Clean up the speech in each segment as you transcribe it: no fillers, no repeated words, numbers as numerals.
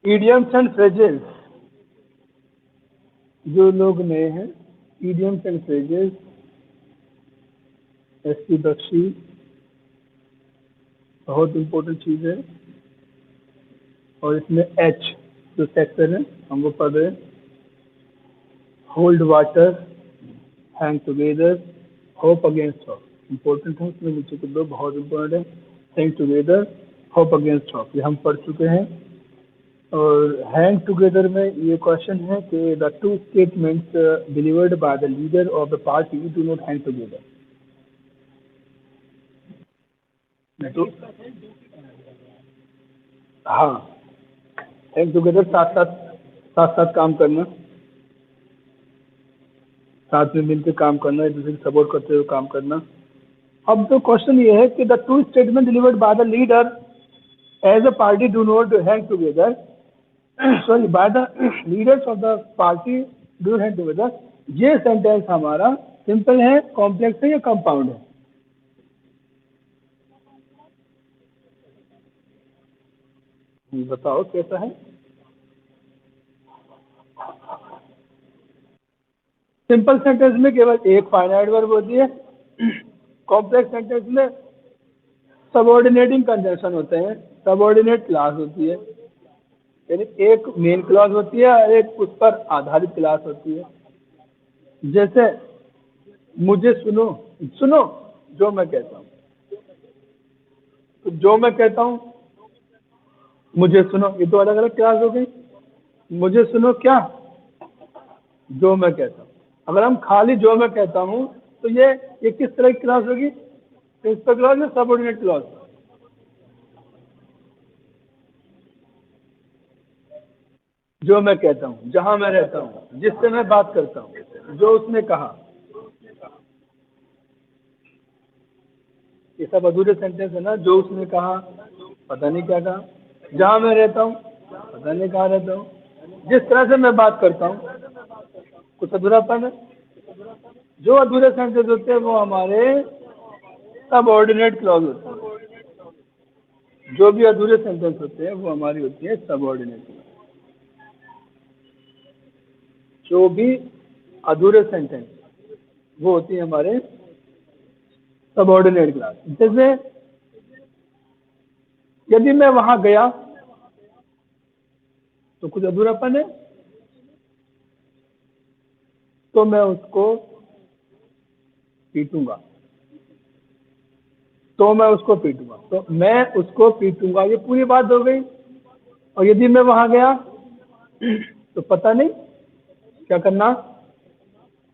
Idioms and phrases, जो लोग नए हैं, idioms and phrases, SP. Bakshi, बहुत इम्पोर्टेंट चीज़ है। और इसमें एच जो सेक्टर है हम वो पढ़ रहे हैं। Hold water, hang together, hope against hope, important है। इसमें नीचे के दो बहुत इम्पोर्टेंट है, hang together, hope against hope, ये हम पढ़ चुके हैं। और हैंग टुगेदर में ये क्वेश्चन है कि the two statements delivered by the leader of the party do not hang together. तो हाँ, हैंग टुगेदर, साथ साथ काम करना, साथ में मिलकर काम करना, एक दूसरे को सपोर्ट करते हुए काम करना। अब तो क्वेश्चन ये है कि the two statement delivered by the leader as a party do not hang together, sorry by the leaders of the party do hang together. ये सेंटेंस हमारा सिंपल है, कॉम्प्लेक्स है या कंपाउंड है? बताओ कैसा है? सिंपल सेंटेंस में केवल एक फाइनाइट वर्ब होती है। कॉम्प्लेक्स सेंटेंस में सबऑर्डिनेटिंग कंजंक्शन होते हैं, सबऑर्डिनेट क्लास होती है, यानी एक मेन क्लॉज होती है और एक उस पर आधारित क्लास होती है। जैसे मुझे सुनो, सुनो जो मैं कहता हूँ, तो जो मैं कहता हूँ मुझे सुनो, ये दो अलग अलग क्लास हो गई। मुझे सुनो क्या, जो मैं कहता हूँ। अगर हम खाली जो मैं कहता हूँ तो ये किस तरह की क्लास होगी? प्रिंसिपल क्लॉज या सबऑर्डिनेट क्लॉज? जो मैं कहता हूँ, जहां मैं रहता हूँ, जिससे मैं बात करता हूँ, जो उसने कहा, ये सब अधूरे सेंटेंस है ना। जो उसने कहा, पता नहीं क्या कहा। जहां मैं रहता हूँ, पता नहीं कहाँ रहता हूँ। जिस तरह से मैं बात करता हूँ, कुछ अधूरापन है। जो अधूरे सेंटेंस होते हैं वो हमारे सबऑर्डिनेट क्लॉज होते हैं। जो भी अधूरे सेंटेंस होते हैं वो हमारी होती है सबऑर्डिनेट क्लॉज। जो भी अधूरे सेंटेंस वो होती है हमारे सबऑर्डिनेट क्लास। जैसे यदि मैं वहां गया तो कुछ अधूरापन है, तो मैं उसको पीटूंगा, तो मैं उसको पीटूंगा, तो मैं उसको पीटूंगा, ये पूरी बात हो गई। और यदि मैं वहां गया तो पता नहीं क्या करना,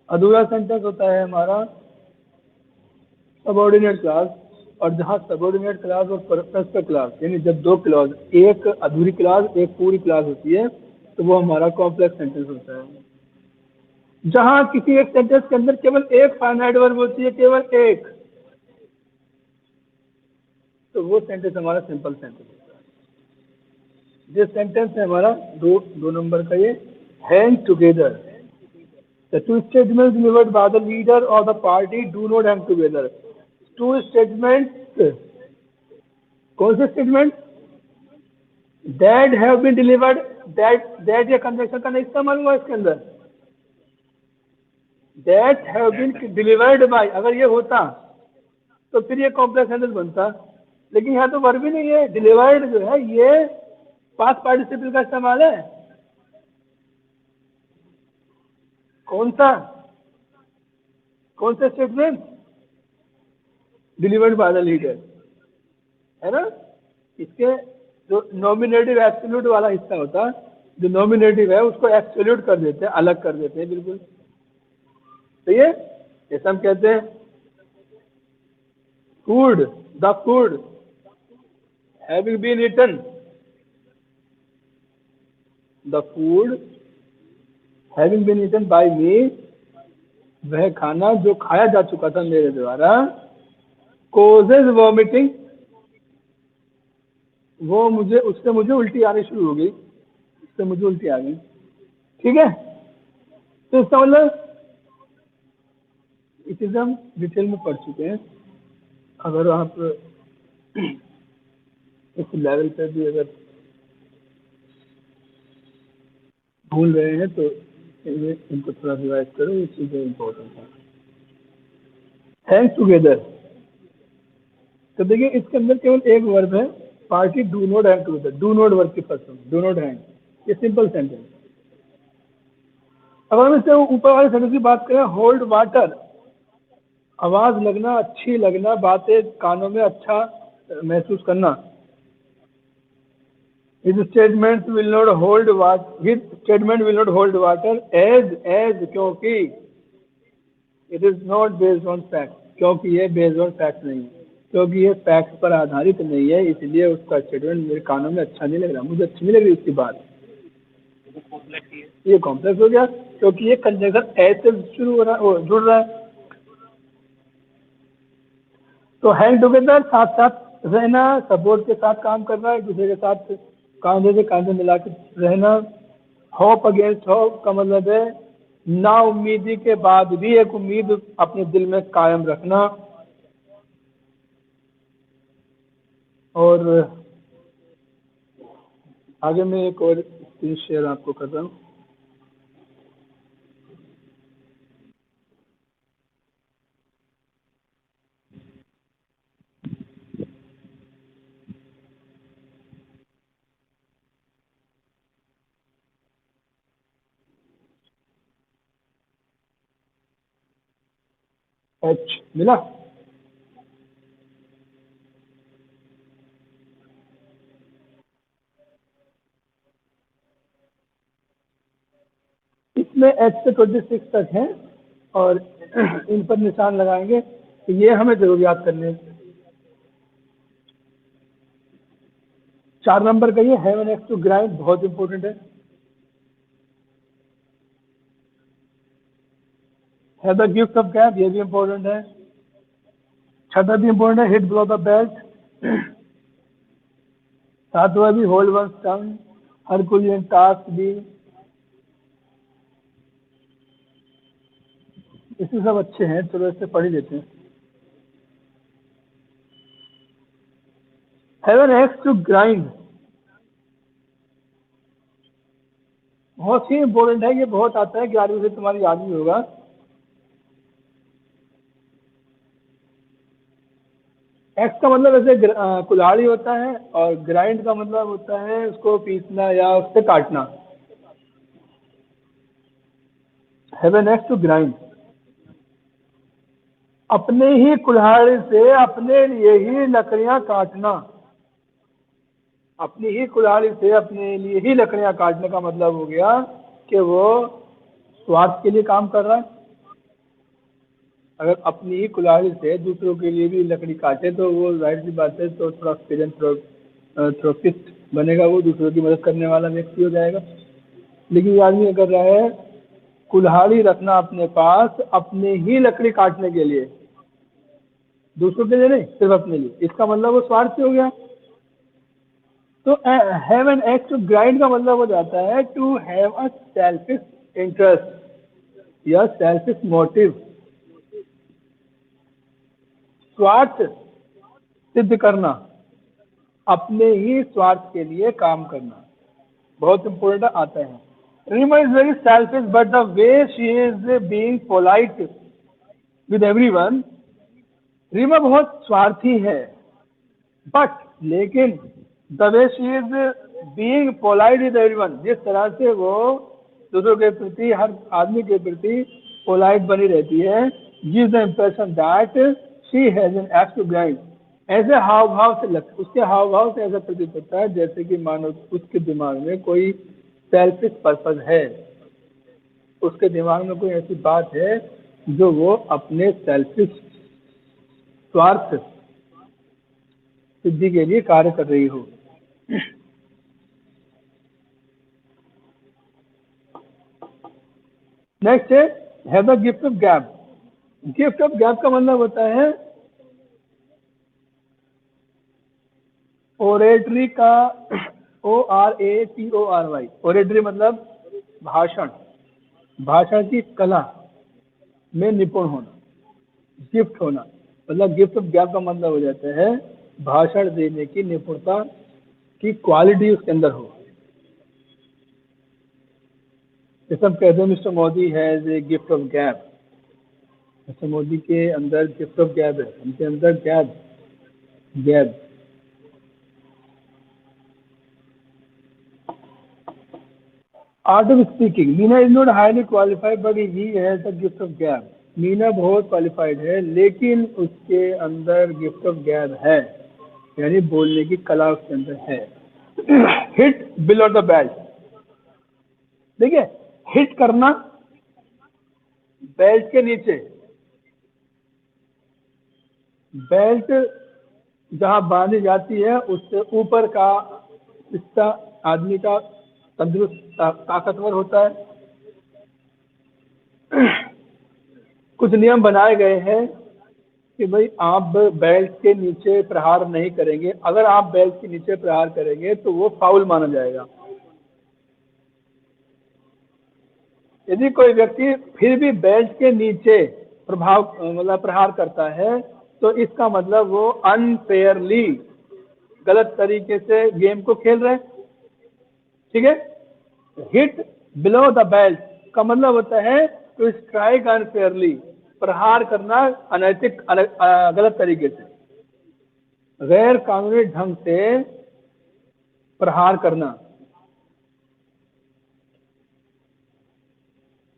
अधूरा सेंटेंस होता है हमारा सबऑर्डिनेट क्लास। और जहां सबऑर्डिनेट क्लास और प्रिंसिपल क्लास, यानी जब दो क्लॉज, एक अधूरी क्लास एक पूरी क्लास होती है, तो वो हमारा कॉम्प्लेक्स सेंटेंस होता है। जहां किसी एक सेंटेंस के अंदर केवल एक फाइनाइट वर्ब होती है, केवल एक, तो वो सेंटेंस हमारा सिंपल सेंटेंस होता है। जिस सेंटेंस है हमारा दो नंबर का, ये hang together, the two statements delivered by the leader of the party do not hang together. Two statements, कौन से statement? That have been delivered, that या कंजक्शन का नहीं इस्तेमाल हुआ इसके अंदर। That have been delivered by, अगर ये होता तो फिर ये कॉम्प्लेक्स सेंटेंस बनता, लेकिन यहाँ तो वर्ब ही नहीं है। डिलीवर्ड जो है ये पास्ट पार्टिसिपल का इस्तेमाल है। कौन सा, कौन से statement? Delivered by the leader, है ना। इसके जो नॉमिनेटिव एब्सोल्यूट वाला हिस्सा होता है, जो नॉमिनेटिव है उसको एब्सोल्यूट कर देते हैं, अलग कर देते हैं बिल्कुल। तो ये जैसे हम कहते हैं food, the food having been eaten, the food having been eaten by me, वह खाना जो खाया जा चुका था मेरे द्वारा, कोजेज वॉमिटिंग, वो मुझे, उससे मुझे उल्टी आनी शुरू हो गई, उससे मुझे उल्टी आ गई। ठीक है, तो इसका मतलब इसे हम डिटेल में पढ़ चुके हैं। अगर आप इस लेवल पे भी अगर भूल रहे हैं तो इनको थोड़ा रिवाइज करो, ये चीज़ें इम्पोर्टेंट है। हैंग टुगेदर, तो देखिए इसके अंदर केवल एक वर्ब है, party do not hang together, do not verb की फर्स्ट डू नॉट हैंग, ये सिंपल सेंटेंस। अब हम इससे ऊपर वाले सेंटेंस की बात करें, होल्ड वाटर, आवाज लगना, अच्छी लगना, बातें कानों में अच्छा महसूस करना। His statement will not hold water. His statement will not hold water as क्योंकि it is not based on fact, क्योंकि ये based on fact नहीं है, क्योंकि ये फैक्ट पर आधारित नहीं है, इसलिए उसका स्टेटमेंट मेरे कानों में अच्छा नहीं लग रहा, मुझे अच्छी नहीं लग रही उसकी बात। ये कॉम्प्लेक्स हो गया क्योंकि ये कंजंक्शन ऐसे शुरू हो रहा है, जुड़ रहा है। तो हैंग टुगेदर, साथ साथ रहना, सपोर्ट के साथ काम करना, एक दूसरे के साथ कांधे से कांधे मिला के रहना। होप अगेंस्ट होप का मतलब है ना उम्मीदी के बाद भी एक उम्मीद अपने दिल में कायम रखना। और आगे मैं एक और स्क्रीन शेयर आपको कर रहा हूँ। एच मिला? इसमें एच से 26 तक है और इन पर निशान लगाएंगे, तो ये हमें जरूर याद करने हैं। 4 नंबर का ये have an axe to grind बहुत इंपॉर्टेंट है। Have the gift of gap, ये भी इंपॉर्टेंट है। छठा भी इंपॉर्टेंट है, हिट बिलो द बेल्ट। सातवां भी होल्ड वन टंग, हरकुलियन टास्क भी, इसमें सब अच्छे हैं, चलो इससे पढ़ ही लेते हैं। Have an axe to grind बहुत ही इंपॉर्टेंट है, ये बहुत आता है, 11वीं से तुम्हारी याद भी होगा। एक्स का मतलब ऐसे कुल्हाड़ी होता है और ग्राइंड का मतलब होता है उसको पीसना या उससे काटना। Have an axe to grind, अपने ही कुल्हाड़ी से अपने लिए ही लकड़ियां काटना। अपनी ही कुल्हाड़ी से अपने लिए ही लकड़ियां काटने का मतलब हो गया कि वो स्वार्थ के लिए काम कर रहा है। अगर अपनी ही कुल्हाड़ी से दूसरों के लिए भी लकड़ी काटे तो वो जाहिर सी बात है, तो थोड़ा फिलैंथ्रोपिस्ट बनेगा, वो दूसरों की मदद करने वाला व्यक्ति हो जाएगा। लेकिन ये आदमी कर रहा है कुल्हाड़ी रखना अपने पास अपने ही लकड़ी काटने के लिए, दूसरों के लिए नहीं, सिर्फ अपने लिए, इसका मतलब वो स्वार्थी हो गया। तो have an axe to grind का मतलब हो जाता है to have a selfish interest या सेल्फिश मोटिव, स्वार्थ सिद्ध करना, अपने ही स्वार्थ के लिए काम करना, बहुत इंपॉर्टेंट आता है। Reema is very selfish but the way she is being polite with everyone, Reema बहुत स्वार्थी है, बट लेकिन the way she is being polite with everyone, जिस तरह से वो दूसरों के प्रति, हर आदमी के प्रति पोलाइट बनी रहती है, gives the impression that she has an axe to grind. ऐसे हाव भाव से उसके हाव भाव से ऐसा प्रतीत होता है जैसे कि मानो उसके दिमाग में कोई सेल्फिश पर्पज है, उसके दिमाग में कोई ऐसी बात है जो वो अपने सेल्फिश स्वार्थ सिद्धि के लिए कार्य कर रही हो। नेक्स्ट है have the gift of gap. Gift of gap का मतलब होता है ओरेटरी का, ORATORY, ओरेटरी मतलब भाषण, भाषण की कला में निपुण होना, गिफ्ट होना, मतलब गिफ्ट ऑफ गैप का मतलब हो जाता है भाषण देने की निपुणता की क्वालिटी उसके अंदर हो। जैसे हम कहते हैं mister Modi has a gift of gap, mister Modi के अंदर गिफ्ट ऑफ गैप है, उनके अंदर gap gap. Art of speaking, Meena is not highly qualified but he has the gift of gap. Meena बहुत क्वालिफाइड है लेकिन उसके अंदर गिफ्ट ऑफ गैप है, यानी बोलने की कला उसके अंदर है। हिट बिलो द बेल्ट, देखिए हिट करना बेल्ट के नीचे, बेल्ट जहां बांधी जाती है उससे ऊपर का हिस्सा आदमी का तंदुरुस्त ताकतवर होता है। कुछ नियम बनाए गए हैं कि भाई आप बेल्ट के नीचे प्रहार नहीं करेंगे, अगर आप बेल्ट के नीचे प्रहार करेंगे तो वो फाउल माना जाएगा। यदि कोई व्यक्ति फिर भी बेल्ट के नीचे प्रहार करता है तो इसका मतलब वो अनफेयरली, गलत तरीके से गेम को खेल रहे हैं। ठीक है, हिट बिलो द बेल्ट का मतलब होता है टू स्ट्राइक अनफेयरली, प्रहार करना अनैतिक गलत तरीके से, गैर कानूनी ढंग से प्रहार करना।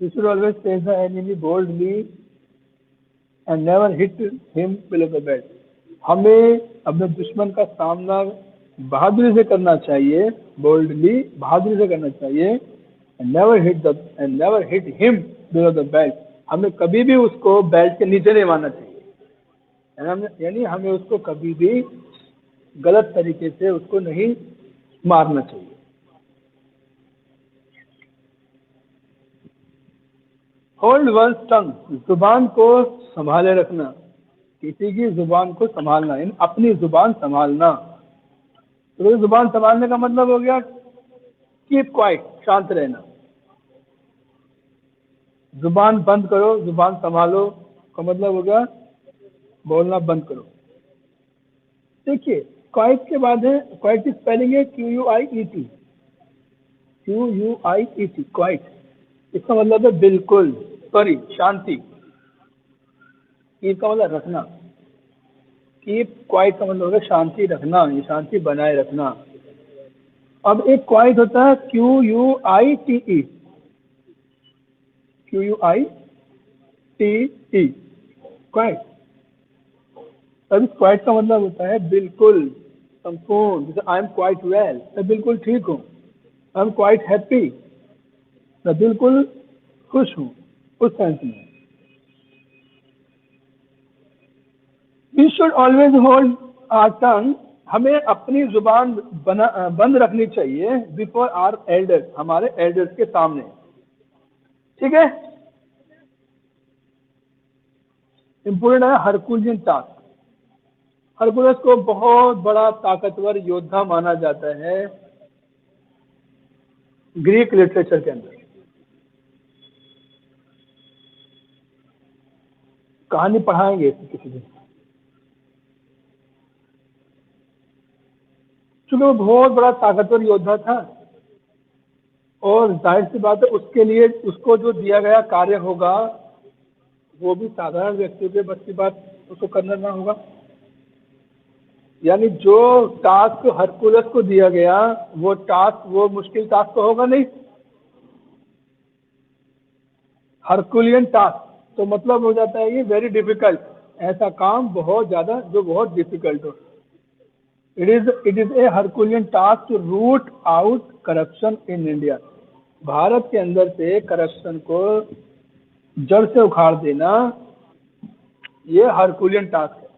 You should always face the enemy boldly and never hit him below the belt. हमें अपने दुश्मन का सामना बहादुरी से करना चाहिए, बोल्डली बहादुरी से करना चाहिए, and never hit him below the belt. हमें कभी भी उसको बेल्ट के नीचे नहीं मारना चाहिए, यानी हमें उसको कभी भी गलत तरीके से उसको नहीं मारना चाहिए। होल्ड वन टंग, जुबान को संभाले रखना, किसी की जुबान को संभालना, यानी अपनी जुबान संभालना। तो जुबान संभालने का मतलब हो गया कीप क्वाइट, शांत रहना। जुबान बंद करो, जुबान संभालो का मतलब हो गया बोलना बंद करो। देखिए क्वाइट के बाद है, क्वाइट की स्पेलिंग है QUIET, QUIET, क्वाइट। इसका मतलब है बिल्कुल, सॉरी शांति। कीप का मतलब रखना, कीप क्वाइट का मतलब होगा शांति रखना, ये शांति बनाए रखना। अब एक क्वाइट होता है QUITE, QUITE, क्वाइट। अब इस क्वाइट का मतलब होता है बिल्कुल, संपूर्ण। जैसे आई एम क्वाइट वेल, मैं बिल्कुल ठीक हूँ। आई एम क्वाइट हैप्पी, मैं बिल्कुल खुश हूँ, उस सेंस में। We should always hold our tongue, हमें अपनी जुबान बंद रखनी चाहिए बिफोर आवर एल्डर्स, हमारे एल्डर्स के सामने। ठीक है, इंपोर्टेंट है हरकुलियन टास्क। हरकुलस को बहुत बड़ा ताकतवर योद्धा माना जाता है ग्रीक लिटरेचर के अंदर। कहानी पढ़ाएंगे किसी दिन, क्योंकि वो बहुत बड़ा ताकतवर योद्धा था और जाहिर सी बात है उसके लिए उसको जो दिया गया कार्य होगा वो भी साधारण व्यक्तियों के बस की बात उसको करना ना होगा। यानी जो टास्क हरकुलस को दिया गया वो टास्क, वो मुश्किल टास्क तो होगा नहीं। हरकुलियन टास्क तो मतलब हो जाता है ये वेरी डिफिकल्ट, ऐसा काम बहुत ज्यादा जो बहुत डिफिकल्ट हो। It is a Herculean task to root out corruption in India, Bharat के अंदर से करप्शन को जड़ से उखाड़ देना, ये हरकुलियन टास्क है,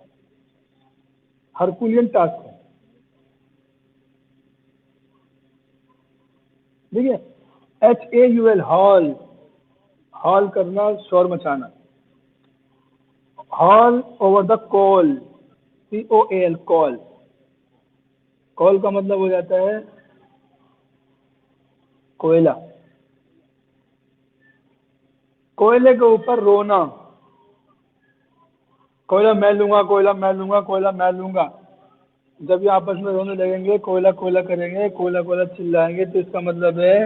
हरकुलियन टास्क है। ठीक है, HAUL, हॉल, हॉल करना, शोर मचाना। Haul over the coal, COAL, coal. Coal का मतलब हो जाता है कोयला, कोयले के ऊपर रोना। कोयला मैं लूंगा, कोयला मैं लूंगा, कोयला मैं लूंगा। जब ये आपस में रोने लगेंगे, कोयला कोयला करेंगे, कोयला कोयला चिल्लाएंगे, तो इसका मतलब है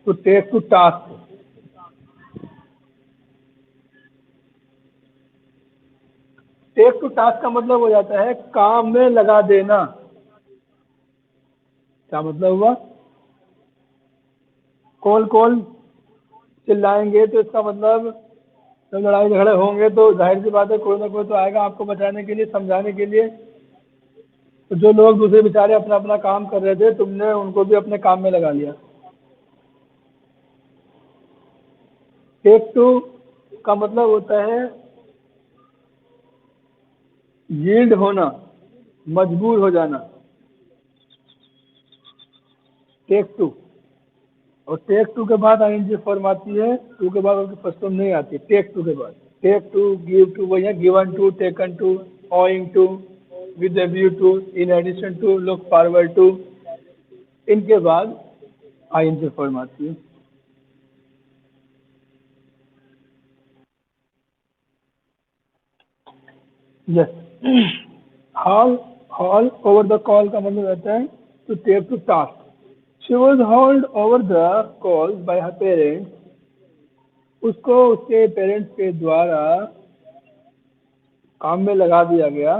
to take to task, take to task का मतलब हो जाता है काम में लगा देना। क्या मतलब हुआ? कॉल कॉल चिल्लाएंगे तो इसका मतलब जब लड़ाई झगड़े होंगे तो जाहिर सी बात है कोई ना कोई तो आएगा आपको बचाने के लिए, समझाने के लिए। तो जो लोग दूसरे बेचारे अपना अपना काम कर रहे थे, तुमने उनको भी अपने काम में लगा लिया। टेक टू का मतलब होता है यील्ड होना, मजबूर हो जाना। टेक टू, और टेक टू के बाद आईएनजी फॉर्म आती है, टू के बाद उनकी फर्स्ट फॉर्म नहीं आती, टेक टू के बाद। टेक टू, गिव टू, वही है given to, taken to, owing to, with a view to, in addition to, look forward to, इनके बाद आईएनजी फॉर्म आती है। Yes. Haul, haul over the call का मतलब रहता है to take to task. She was hauled over the call by her parents, उसको उसके पेरेंट्स के द्वारा काम में लगा दिया गया,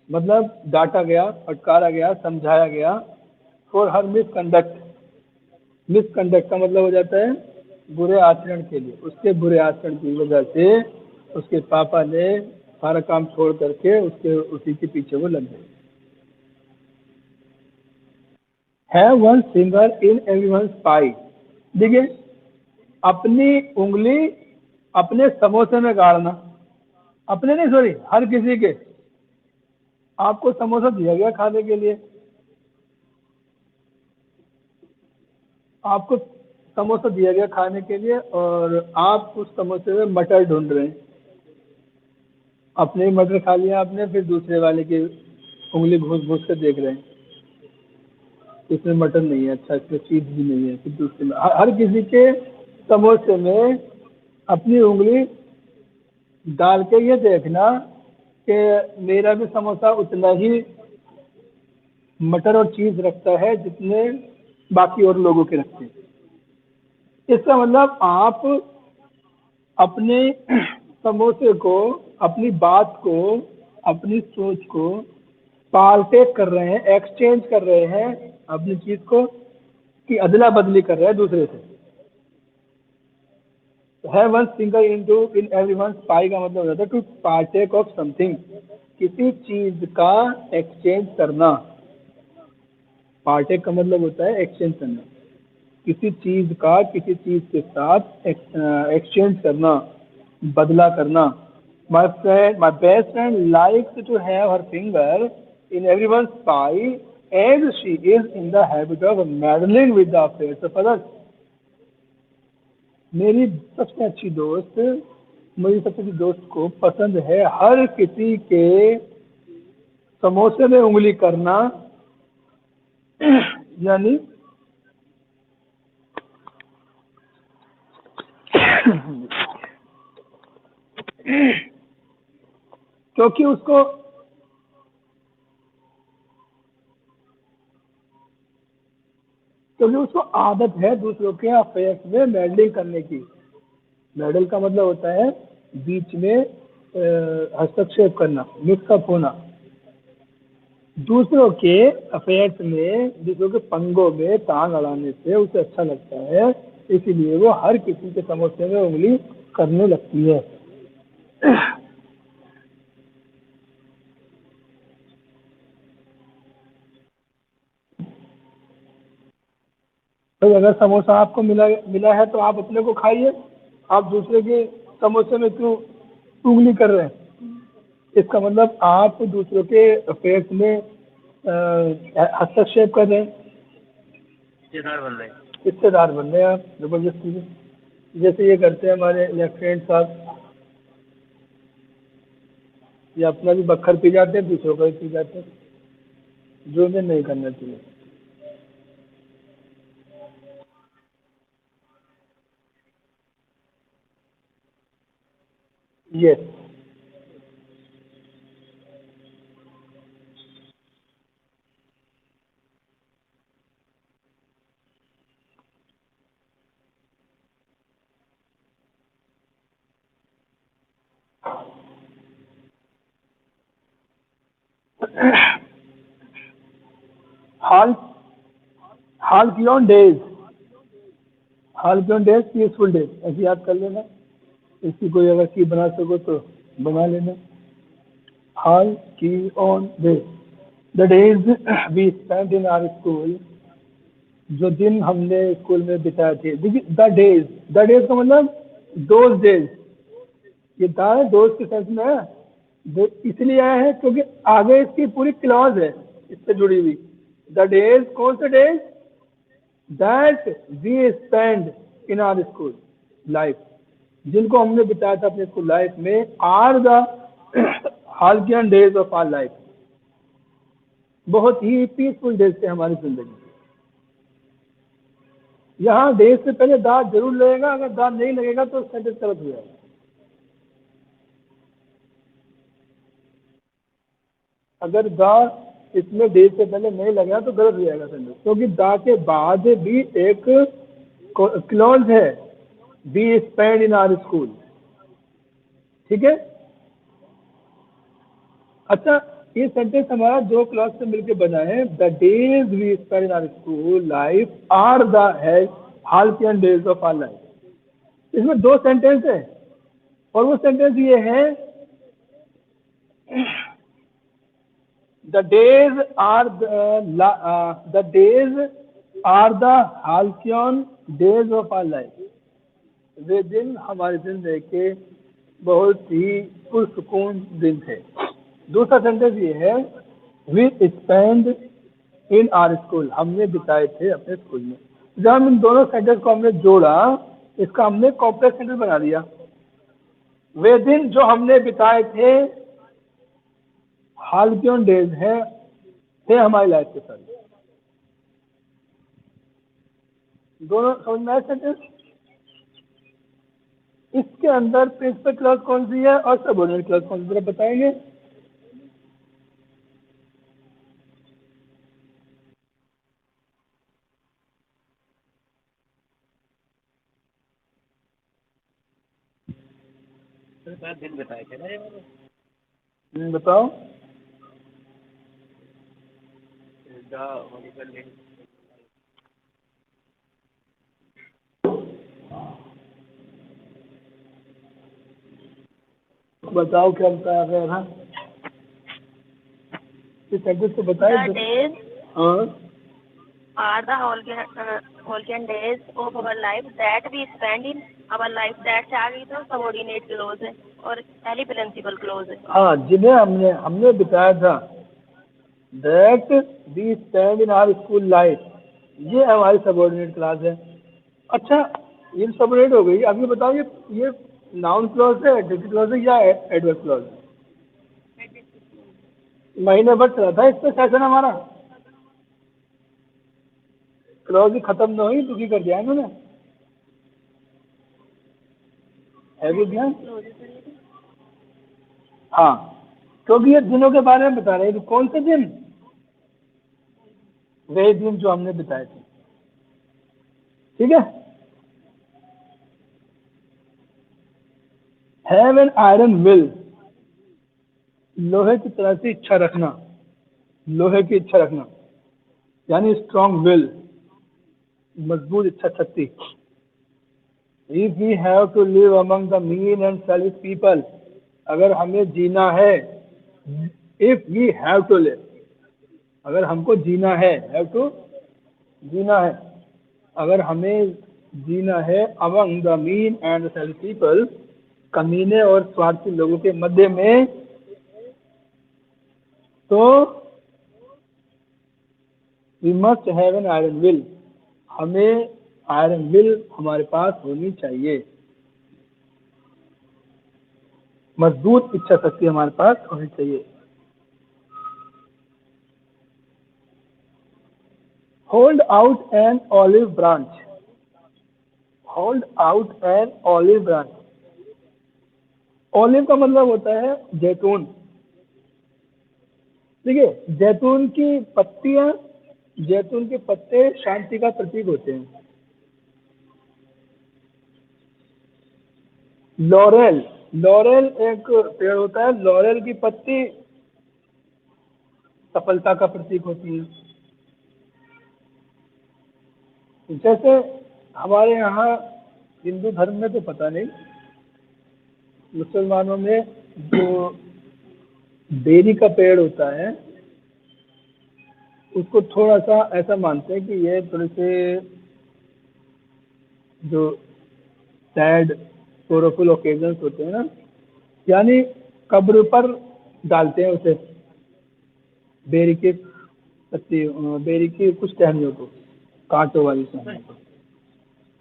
मतलब डांटा गया, फटकारा गया, समझाया गया। फॉर हर मिसकंडक्ट, मिसकंडक्ट का मतलब हो जाता है बुरे आचरण के लिए, उसके बुरे आचरण की वजह से उसके पापा ने सारा काम छोड़ करके उसके उसी के पीछे वो लग गए। है वन फिंगर इन एवरीवन्स पाई, देखिए अपनी उंगली अपने समोसे में गाड़ना, अपने नहीं सॉरी हर किसी के। आपको समोसा दिया गया खाने के लिए, आपको समोसा दिया गया खाने के लिए और आप उस समोसे में मटर ढूंढ रहे हैं। अपने ही मटर खा लिया आपने, फिर दूसरे वाले की उंगली घुस घुस कर देख रहे हैं, इसमें मटर नहीं है, अच्छा इसमें चीज भी नहीं है, फिर दूसरे में हर किसी के समोसे में अपनी उंगली डाल के ये देखना कि मेरा भी समोसा उतना ही मटर और चीज रखता है जितने बाकी और लोगों के रखते हैं। इसका मतलब आप अपने समोसे को, अपनी बात को, अपनी सोच को पार्टेक कर रहे हैं, एक्सचेंज कर रहे हैं अपनी चीज को, कि अदला बदली कर रहे हैं दूसरे से। है one single into in everyone pie का मतलब होता है टू पार्टेक ऑफ समथिंग, किसी चीज का एक्सचेंज करना। पार्टेक का मतलब होता है एक्सचेंज करना, किसी चीज का किसी चीज के साथ एक्सचेंज करना, बदला करना। My best friend likes to have her finger in everyone's pie as she is in the habit of meddling with the affairs of others. मेरी सबसे अच्छी दोस्त, मेरी सबसे अच्छी दोस्त को पसंद है हर किसी के समोसे में उंगली करना, यानी क्योंकि उसको क्योंकि उसको आदत है दूसरों के अफेयर्स में मेडलिंग करने की। मेडल का मतलब होता है बीच में हस्तक्षेप करना, मिक्सअप होना, दूसरों के अफेयर्स में, दूसरों के पंगों में टांग अड़ाने से उसे अच्छा लगता है, इसीलिए वो हर किसी के समोसे में उंगली करने लगती है। तो अगर समोसा आपको मिला मिला है तो आप अपने को खाइए, आप दूसरे के समोसे में क्यों उंगली कर रहे हैं? इसका मतलब आप दूसरों के अफेयर्स में हस्तक्षेप कर रहे हैं, हिस्सेदार बन रहे हैं। हिस्सेदार बन रहे हैं आप जबरदस्ती से, जैसे ये करते हैं हमारे लेफ्टिनेंट साहब, ये अपना भी बखर पी जाते हैं, दूसरों का भी पी जाते हैं, जो उन्हें नहीं करना चाहिए। यस। हाल हाल्कियोन डेज, हाल्कियोन डेज पीसफुल डेज, ऐसे याद कर लेना। इसकी कोई अगर की बना सको तो बना लेना। Halcyon days, the days we spent in our school, जो दिन हमने स्कूल में बिताए थे। देखिए द डेज का मतलब दोज डेज, ये दा दोज के सेंस में है, इसलिए आया है क्योंकि आगे इसकी पूरी क्लॉज है इससे जुड़ी हुई। द डेज, कौन से days? That we spend in our school life, जिनको हमने बिताया था अपने स्कूल लाइफ में, are the halcyon days of our life, बहुत ही पीसफुल डेज थे हमारी जिंदगी। यहाँ डेज से पहले दा जरूर लगेगा, अगर दा नहीं लगेगा तो सेंटेंस गलत हो जाएगा। अगर दा इसमें डेज से पहले नहीं लगेगा तो गलत हो जाएगा सेंटेंस, क्योंकि दा के बाद भी एक क्लॉज है, we spend in our school. ठीक है। अच्छा, ये सेंटेंस हमारा दो क्लॉज से मिलकर बना है। The days we spend in our school life are the halcyon days of our life. इसमें दो सेंटेंस है, और वो सेंटेंस ये है, the days are the days are the halcyon days of our life, वे दिन हमारे जिंदगी के बहुत ही पुरसुकून दिन थे। दूसरा सेंटेंस ये है, we spend in our school, हमने बिताए थे अपने स्कूल में। जब हम इन दोनों सेंटेंस को हमने जोड़ा, इसका हमने कॉम्प्लेक्स सेंटेंस बना दिया। वे दिन जो हमने बिताए थे हाल्कियन डेज है, थे हमारी लाइफ के साथ। दोनों समझ में आए सेंटेंस? इसके अंदर प्रिंसिपल क्लॉज कौन सी है और सबऑर्डिनेट क्लॉज कौन सी, जरा बताएंगे? दिन बताए थे ना ये मैंने। बताओ। बताओ क्या बताया गया था इस सेंटेंस को, बताए। The days हाँ, are the Holkian days of our life that we spend in our life। that से आगे तो subordinate clause है और पहली principal clause है। हाँ, जिन्हें हमने बिताया था, that we spend in our school life, ये हमारी सबऑर्डिनेट क्लास है। अच्छा, ये सबऑर्डिनेट हो गई। अब ये बताओ, ये नाउन क्लॉज है, एडजेक्टिव क्लॉज है, या एडवर्ब क्लॉज है? महीने भर चला था इस पे सेशन हमारा, क्लॉज ही खत्म न हुई, दुखी कर दिया इन्होंने। है भी ध्यान? हाँ, क्योंकि ये दिनों के बारे में बता रहे हैं। कौन से दिन? वही दिन जो हमने बिताए थे। ठीक है। हैव एन आयरन विल, लोहे की तरह से इच्छा रखना, लोहे की इच्छा रखना, यानी स्ट्रॉन्ग विल, मजबूत इच्छा शक्ति। If we have to live among the mean and selfish people, अगर हमें जीना है, if we have to live, अगर हमको जीना है, हैव टू जीना है, अगर हमें जीना है among the mean and selfish people, कमीने और स्वार्थी लोगों के मध्य में, तो we must have an iron will, हमें आयरन विल हमारे पास होनी चाहिए, मजबूत इच्छा शक्ति हमारे पास होनी चाहिए। Hold out an olive branch, hold out an olive branch, olive का मतलब होता है जैतून। ठीक है, जैतून की पत्तियां, जैतून के पत्ते शांति का प्रतीक होते हैं। लॉरेल, लॉरेल एक पेड़ होता है, लॉरेल की पत्ती सफलता का प्रतीक होती हैं। जैसे हमारे यहाँ हिंदू धर्म में तो पता नहीं, मुसलमानों में जो बेरी का पेड़ होता है उसको थोड़ा सा ऐसा मानते हैं कि ये थोड़े से जो सैड सोरोफुल ओकेजन्स होते हैं ना, यानी कब्र पर डालते हैं उसे, बेरी के पत्ती, बेरी की कुछ टहनियों को, कांटों वाली टहनियों को।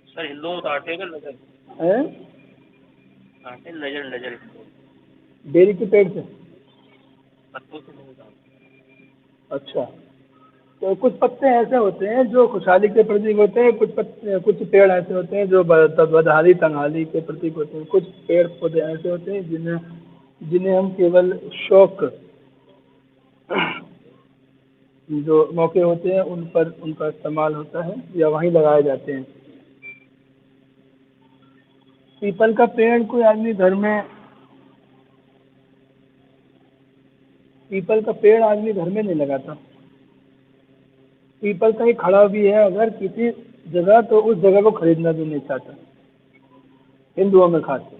सर हिंदुओं को आटे का नजर, हैं? आटे नजर नजर बेरी के पेड़ से। पत्तों से नहीं होता। अच्छा, तो कुछ पत्ते ऐसे होते हैं जो खुशहाली के प्रतीक होते हैं, कुछ पेड़ ऐसे होते हैं जो बदहाली तंगहाली के प्रतीक होते हैं, कुछ पेड़ पौधे ऐसे होते हैं जिन्हें हम केवल शौक, जो मौके होते हैं उन पर उनका इस्तेमाल होता है या वहीं लगाए जाते हैं। पीपल का पेड़ कोई आदमी घर में, पीपल का पेड़ आदमी घर में नहीं लगाता। पीपल कहीं खड़ा भी है अगर किसी जगह, तो उस जगह को खरीदना भी नहीं चाहता, हिंदुओं में खासकर,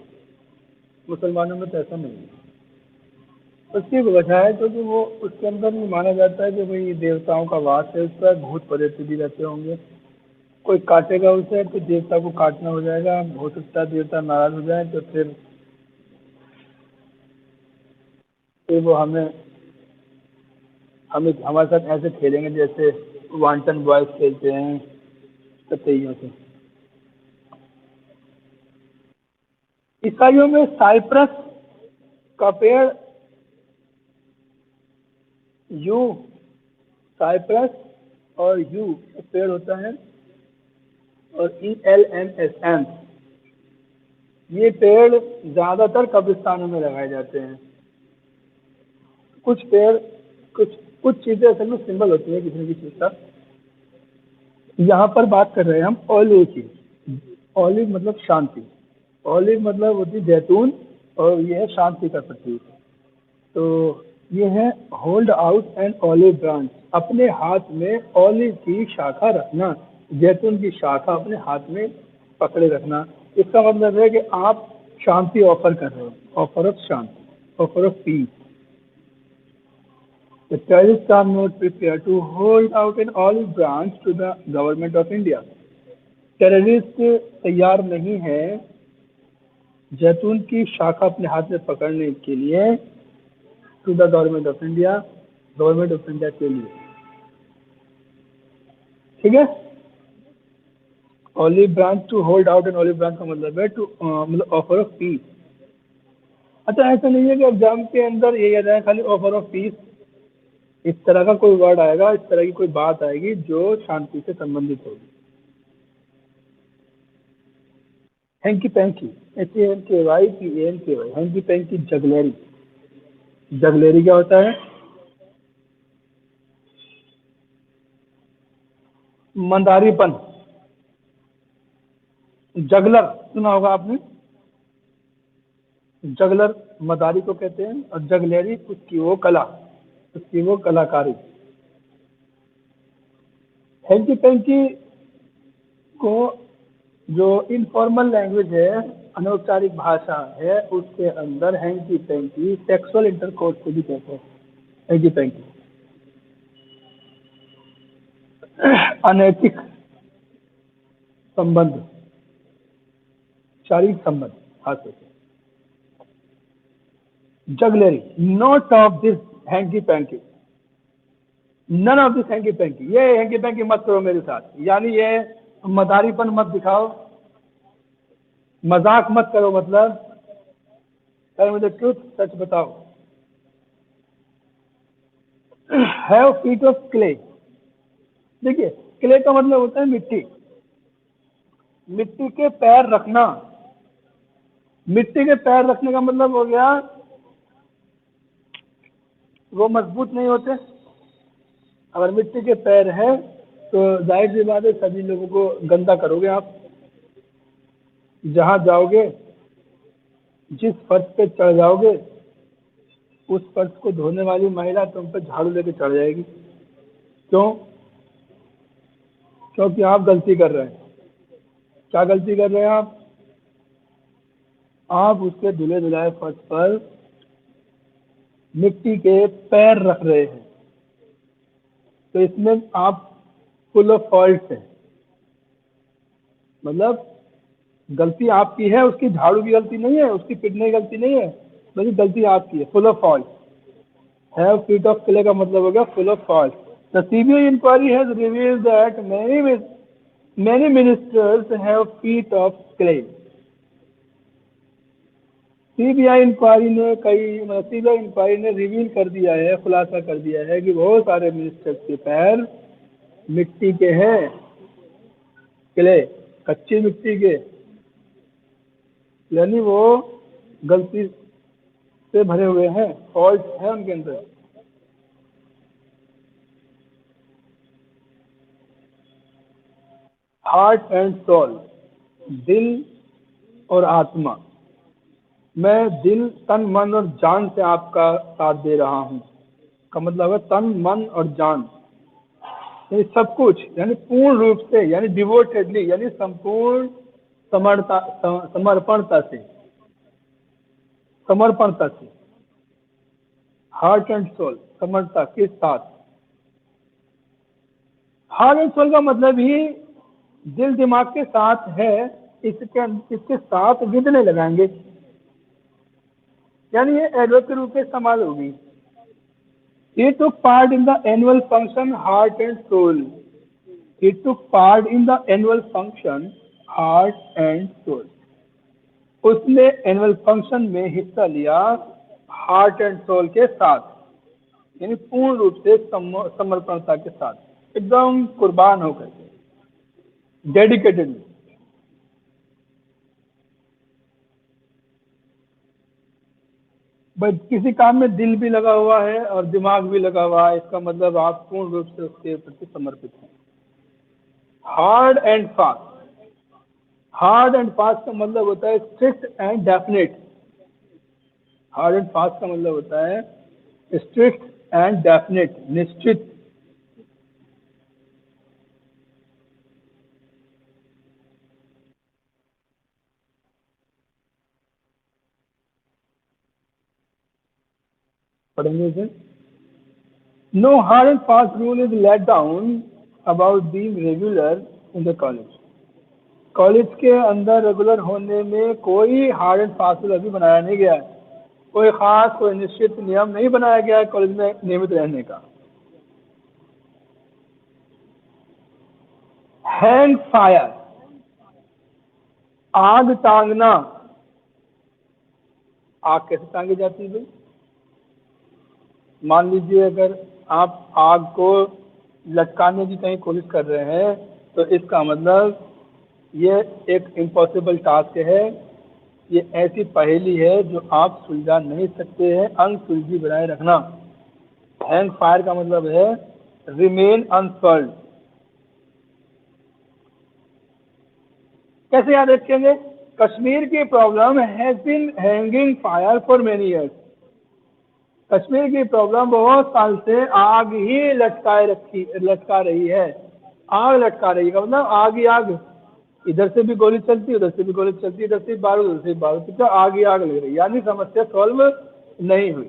मुसलमानों में तो ऐसा नहीं है। उसकी वजह है क्योंकि वो उसके अंदर नहीं माना जाता है कि भाई देवताओं का वास है, उस पर भूत प्रेत भी रहते होंगे, कोई काटेगा उसे तो देवता को काटना हो जाएगा, हो सकता है देवता नाराज हो जाए तो फिर वो हमें हमारे साथ ऐसे खेलेंगे जैसे वांटन बॉयज खेलते हैं कतईयों से। ईसाइयों में साइप्रस का पेड़, यू, साइप्रस और यू पेड़ होता है, और ELMS, ये पेड़ ज़्यादातर कब्रिस्तानों में लगाए जाते हैं। कुछ पेड़, कुछ चीज़ें असल में सिंबल होती है किसी न किसी चीज़ का। यहाँ पर बात कर रहे हैं हम ऑलिव की। ऑलिव मतलब शांति, ऑलिव मतलब होती जैतून, और ये है शांति का प्रतीक। तो ये है hold out an olive branch, अपने हाथ में ऑलिव की शाखा रखना, जैतून की शाखा अपने हाथ में पकड़े रखना। इसका मतलब है कि आप शांति ऑफर कर रहे हो, offer of Shanti, offer of peace. The terrorists are not prepared to hold out an olive branch to the government of India. Terrorist तैयार नहीं है जैतून की शाखा अपने हाथ में पकड़ने के लिए, to the government of India, government of India के लिए। ठीक है, olive branch, to hold out an olive branch का मतलब है टू, मतलब ऑफर ऑफ पीस। अच्छा, ऐसा नहीं है कि एग्जाम के अंदर ये याद है खाली ऑफर ऑफ पीस, इस तरह का कोई वर्ड आएगा, इस तरह की कोई बात आएगी जो शांति से संबंधित होगी। Hanky panky, HANKYPANKY, hanky panky jugglery. Jugglery क्या होता है? मंदारीपन। जगलर सुना होगा आपने, जगलर मदारी को कहते हैं, और जगलेरी उसकी वो कला, उसकी वो कलाकारी। हैंकी पैंकी को जो इनफॉर्मल लैंग्वेज है, अनौपचारिक भाषा है, उसके अंदर हैंकी पैंकी सेक्सुअल इंटरकोर्स को भी कहते हैं। हैंकी पैंकी अनैतिक संबंध, शारीरिक संबंध खासतौर से। Jugglery, not of this hanky panky, none of this hanky panky, ये हैंकी पैंकी मत करो मेरे साथ, यानी ये मदारीपन मत दिखाओ, मजाक मत करो, मतलब टेल मी द ट्रूथ, सच बताओ। हैव फीट ऑफ क्ले, देखिए क्ले का मतलब होता है मिट्टी, मिट्टी के पैर रखना। मिट्टी के पैर रखने का मतलब हो गया वो मजबूत नहीं होते। अगर मिट्टी के पैर है तो जाहिर सी बात है सभी लोगों को गंदा करोगे आप। जहाँ जाओगे, जिस फर्श पे चढ़ जाओगे, उस फर्श को धोने वाली महिला तुम पर झाड़ू लेके चढ़ जाएगी। क्यों? क्योंकि आप गलती कर रहे हैं। क्या गलती कर रहे हैं आप उसके धुले धुलाए फर्श पर मिट्टी के पैर रख रहे हैं, तो इसमें आप फुल ऑफ फॉल्ट है। मतलब गलती आपकी है, उसकी झाड़ू की गलती नहीं है, उसकी पिटने की गलती नहीं है, बल्कि गलती आपकी है। Full of fault. Have feet of clay का मतलब हो गया full of fault. The CBI inquiry has revealed that many ministers have feet of clay। CBI inquiry ने रिवील कर दिया है, खुलासा कर दिया है कि बहुत सारे मिनिस्टर्स के पैर मिट्टी के हैं, क्ले, कच्ची मिट्टी के, यानी वो गलती से भरे हुए हैं, फॉल्ट है उनके अंदर। हार्ट एंड सोल, दिल और आत्मा। मैं दिल, तन, मन और जान से आपका साथ दे रहा हूँ का मतलब है तन, मन और जान, यानी सब कुछ, यानी पूर्ण रूप से, यानी डिवोटेडली, यानी संपूर्ण समर्पणता से, हार्ट एंड सोल, समर्पणता के साथ। हार्ट एंड सोल का मतलब ही दिल दिमाग के साथ है, इसके साथ विद नहीं लगाएंगे, यानी ये एडवर्ब के रूप में इस्तेमाल होगी। He took part in the annual function Heart and Soul। He took part in the annual function Heart and Soul। उसने एनुअल फंक्शन में हिस्सा लिया हार्ट एंड सोल के साथ, यानी पूर्ण रूप से समर्पणता के साथ, एकदम कुर्बान होकर, डेडिकेटेड। बट किसी काम में दिल भी लगा हुआ है और दिमाग भी लगा हुआ है, इसका मतलब आप पूर्ण रूप से उसके प्रति समर्पित हैं। Hard and fast, hard and fast का मतलब होता है strict and definite. Hard and fast का मतलब होता है स्ट्रिक्ट एंड डेफिनेट, निश्चित। पढ़ेंगे इसे। No hard and fast rule is let down about being regular in the college. College के अंदर रेगुलर होने में कोई हार्ड एंड फास्ट रूल अभी बनाया नहीं गया है, कोई खास, कोई निश्चित नियम नहीं बनाया गया है कॉलेज में नियमित रहने का। हैंग फायर, आग टांगना। आग कैसे टांगी जाती है भाई? मान लीजिए अगर आप आग को लटकाने की कहीं कोशिश कर रहे हैं, तो इसका मतलब ये एक इम्पॉसिबल टास्क है, ये ऐसी पहेली है जो आप सुलझा नहीं सकते हैं, अनसुलझी बनाए रखना। हैंग फायर का मतलब है रिमेन अनसॉल्व्ड। कैसे याद रखेंगे? कश्मीर की problem has been hanging fire for many years. Kashmir की प्रॉब्लम बहुत साल से आग ही लटका रही है। आग लटका रही है मतलब आग ही आग, इधर से भी गोली चलती है, उधर से भी गोली चलती है, इधर से बारूद, उधर से बारूद, तो आग ही आग लग रही है, यानी समस्या सॉल्व नहीं हुई।